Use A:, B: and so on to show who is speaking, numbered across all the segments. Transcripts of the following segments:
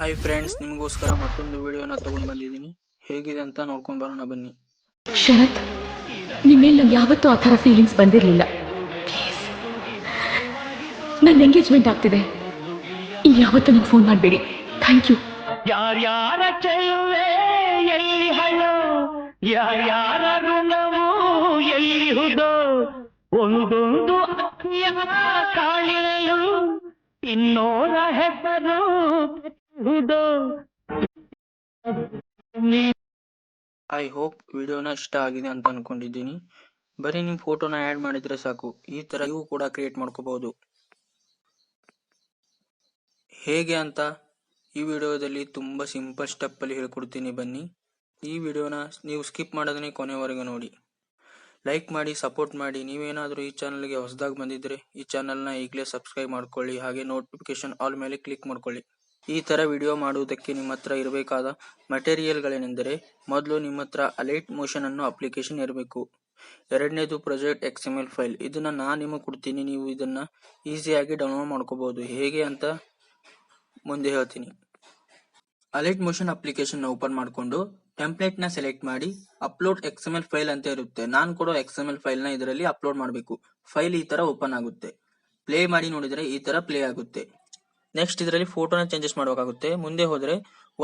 A: Hi friends, ನಿಮಗೋಸ್ಕರ ಮತ್ತೊಂದು ವಿಡಿಯೋನ ತಗೊಂಡು ಬಂದಿದ್ದೀನಿ. ಹೇಗಿದೆ ಅಂತ ನೋಡ್ಕೊಂಡು ಬರೋಣ ಬನ್ನಿ.
B: ಶರತ್, ನಿಮ್ಮೇಲೆ ನಂಗೆ ಯಾವತ್ತೂ ಆ ಥರ ಫೀಲಿಂಗ್ಸ್ ಬಂದಿರಲಿಲ್ಲ. ನನ್ನ ಎಂಗೇಜ್ಮೆಂಟ್ ಆಗ್ತಿದೆ, ಇನ್ಯಾವತ್ತೂ ನಂಗೆ ಫೋನ್ ಮಾಡಬೇಡಿ. Thank you.
C: ಯಾರ್ಯಾರ ಚೆಲುವೆ ಎಲ್ಲಿ ಹಳ್ಳೋ, ಯಾರ್ಯಾರ ಋಣವು ಎಲ್ಲಿಹುದೋ, ಒಂದೊಂದು ಅಕ್ಕಿಯ ಕಾಳಿನಲು ಇನ್ನೋರ ಹೆಸರು ಹುದೋ.
A: ಐ ಹೋಪ್ ವಿಡಿಯೋನ ಇಷ್ಟ ಆಗಿದೆ ಅಂತ ಅನ್ಕೊಂಡಿದ್ದೀನಿ. ಬರೀ ನಿಮ್ಮ ಫೋಟೋನ ಆ್ಯಡ್ ಮಾಡಿದ್ರೆ ಸಾಕು, ಈ ಥರ ನೀವು ಕೂಡ ಕ್ರಿಯೇಟ್ ಮಾಡ್ಕೋಬಹುದು. ಹೇಗೆ ಅಂತ ಈ ವಿಡಿಯೋದಲ್ಲಿ ತುಂಬ ಸಿಂಪಲ್ ಸ್ಟೆಪ್ಪಲ್ಲಿ ಹೇಳ್ಕೊಡ್ತೀನಿ ಬನ್ನಿ. ಈ ವಿಡಿಯೋನ ನೀವು ಸ್ಕಿಪ್ ಮಾಡೋದನ್ನೇ ಕೊನೆವರೆಗೂ ನೋಡಿ. ಲೈಕ್ ಮಾಡಿ, ಸಪೋರ್ಟ್ ಮಾಡಿ. ನೀವೇನಾದರೂ ಈ ಚಾನಲ್ಗೆ ಹೊಸದಾಗಿ ಬಂದಿದ್ರೆ ಈ ಚಾನಲ್ನ ಈಗಲೇ ಸಬ್ಸ್ಕ್ರೈಬ್ ಮಾಡ್ಕೊಳ್ಳಿ. ಹಾಗೆ ನೋಟಿಫಿಕೇಶನ್ ಆಲ್ ಮೇಲೆ ಕ್ಲಿಕ್ ಮಾಡ್ಕೊಳ್ಳಿ. ಈ ಥರ ವಿಡಿಯೋ ಮಾಡುವುದಕ್ಕೆ ನಿಮ್ಮ ಹತ್ರ ಇರಬೇಕಾದ ಮೆಟೀರಿಯಲ್ಗಳೇನೆಂದರೆ, ಮೊದಲು ನಿಮ್ಮ ಹತ್ರ ಅಲೈಟ್ ಮೋಷನ್ ಅನ್ನೋ ಅಪ್ಲಿಕೇಶನ್ ಇರಬೇಕು. ಎರಡನೇದು ಪ್ರಾಜೆಕ್ಟ್ XML ಫೈಲ್. ಇದನ್ನ ನಾನು ನಿಮಗೆ ಕೊಡ್ತೀನಿ, ನೀವು ಇದನ್ನ ಈಸಿಯಾಗಿ ಡೌನ್ಲೋಡ್ ಮಾಡ್ಕೋಬಹುದು. ಹೇಗೆ ಅಂತ ಮುಂದೆ ಹೇಳ್ತೀನಿ. ಅಲೈಟ್ ಮೋಷನ್ ಅಪ್ಲಿಕೇಶನ್ ಓಪನ್ ಮಾಡಿಕೊಂಡು ಟೆಂಪ್ಲೇಟ್ ನ ಸೆಲೆಕ್ಟ್ ಮಾಡಿ ಅಪ್ಲೋಡ್ XML ಫೈಲ್ ಅಂತ ಇರುತ್ತೆ. ನಾನು ಕೊಡೋ XML ಫೈಲ್ ನ ಇದರಲ್ಲಿ ಅಪ್ಲೋಡ್ ಮಾಡಬೇಕು. ಫೈಲ್ ಈ ತರ ಓಪನ್ ಆಗುತ್ತೆ. ಪ್ಲೇ ಮಾಡಿ ನೋಡಿದ್ರೆ ಈ ತರ ಪ್ಲೇ ಆಗುತ್ತೆ. ನೆಕ್ಸ್ಟ್ ಇದರಲ್ಲಿ ಫೋಟೋನ ಚೇಂಜಸ್ ಮಾಡಬೇಕಾಗುತ್ತೆ. ಮುಂದೆ ಹೋದ್ರೆ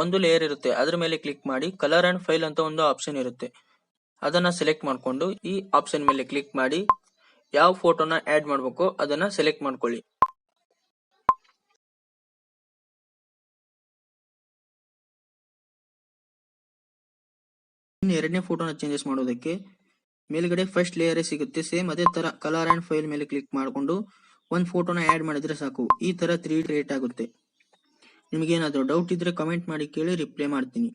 A: ಒಂದು ಲೇಯರ್ ಇರುತ್ತೆ, ಅದ್ರ ಮೇಲೆ ಕ್ಲಿಕ್ ಮಾಡಿ ಕಲರ್ ಅಂಡ್ ಫೈಲ್ ಅಂತ ಒಂದು ಆಪ್ಷನ್ ಇರುತ್ತೆ. ಅದನ್ನ ಸೆಲೆಕ್ಟ್ ಮಾಡ್ಕೊಂಡು ಈ ಆಪ್ಷನ್ ಮೇಲೆ ಕ್ಲಿಕ್ ಮಾಡಿ ಯಾವ ಫೋಟೋನ ಆಡ್ ಮಾಡಬೇಕು ಅದನ್ನ ಸೆಲೆಕ್ಟ್ ಮಾಡ್ಕೊಳ್ಳಿ. ಎರಡನೇ ಫೋಟೋನ ಚೇಂಜಸ್ ಮಾಡೋದಕ್ಕೆ ಮೇಲ್ಗಡೆ ಫಸ್ಟ್ ಲೇಯರ್ ಸಿಗುತ್ತೆ. ಸೇಮ್ ಅದೇ ತರ ಕಲರ್ ಅಂಡ್ ಫೈಲ್ ಮೇಲೆ ಕ್ಲಿಕ್ ಮಾಡಿಕೊಂಡು ಒಂದು ಫೋಟೋನ ಆಡ್ ಮಾಡಿದ್ರೆ ಸಾಕು. ಈ ತರ 3 ಕ್ರಿಯೇಟ್ ಆಗುತ್ತೆ. ನಿಮಗೇನಾದ್ರೂ ಡೌಟ್ ಇದ್ರೆ ಕಮೆಂಟ್ ಮಾಡಿ ಕೇಳಿ, ರಿಪ್ಲೈ ಮಾಡ್ತೀನಿ.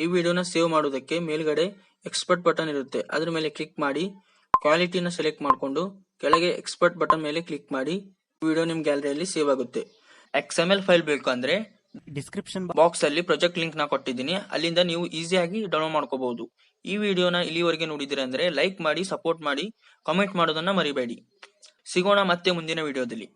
A: ಈ ವಿಡಿಯೋನ ಸೇವ್ ಮಾಡೋದಕ್ಕೆ ಮೇಲ್ಗಡೆ ಎಕ್ಸ್ಪರ್ಟ್ ಬಟನ್ ಇರುತ್ತೆ, ಅದ್ರ ಮೇಲೆ ಕ್ಲಿಕ್ ಮಾಡಿ ಕ್ವಾಲಿಟಿನ ಸೆಲೆಕ್ಟ್ ಮಾಡಿಕೊಂಡು ಕೆಳಗೆ ಎಕ್ಸ್ಪರ್ಟ್ ಬಟನ್ ಮೇಲೆ ಕ್ಲಿಕ್ ಮಾಡಿ ವಿಡಿಯೋ ನಿಮ್ ಗ್ಯಾಲರಿಯಲ್ಲಿ ಸೇವ್ ಆಗುತ್ತೆ. XML ಫೈಲ್ ಬೇಕು ಅಂದ್ರೆ ಡಿಸ್ಕ್ರಿಪ್ಷನ್ ಬಾಕ್ಸ್ ಅಲ್ಲಿ ಪ್ರಾಜೆಕ್ಟ್ ಲಿಂಕ್ ನ ಕೊಟ್ಟಿದ್ದೀನಿ, ಅಲ್ಲಿಂದ ನೀವು ಈಸಿಯಾಗಿ ಡೌನ್ಲೋಡ್ ಮಾಡ್ಕೋಬಹುದು. ಈ ವಿಡಿಯೋನ ಇಲ್ಲಿವರೆಗೆ ನೋಡಿದ್ರೆ ಅಂದ್ರೆ ಲೈಕ್ ಮಾಡಿ, ಸಪೋರ್ಟ್ ಮಾಡಿ, ಕಾಮೆಂಟ್ ಮಾಡೋದನ್ನ ಮರಿಬೇಡಿ. ಸಿಗೋಣ ಮತ್ತೆ ಮುಂದಿನ ವಿಡಿಯೋದಲ್ಲಿ.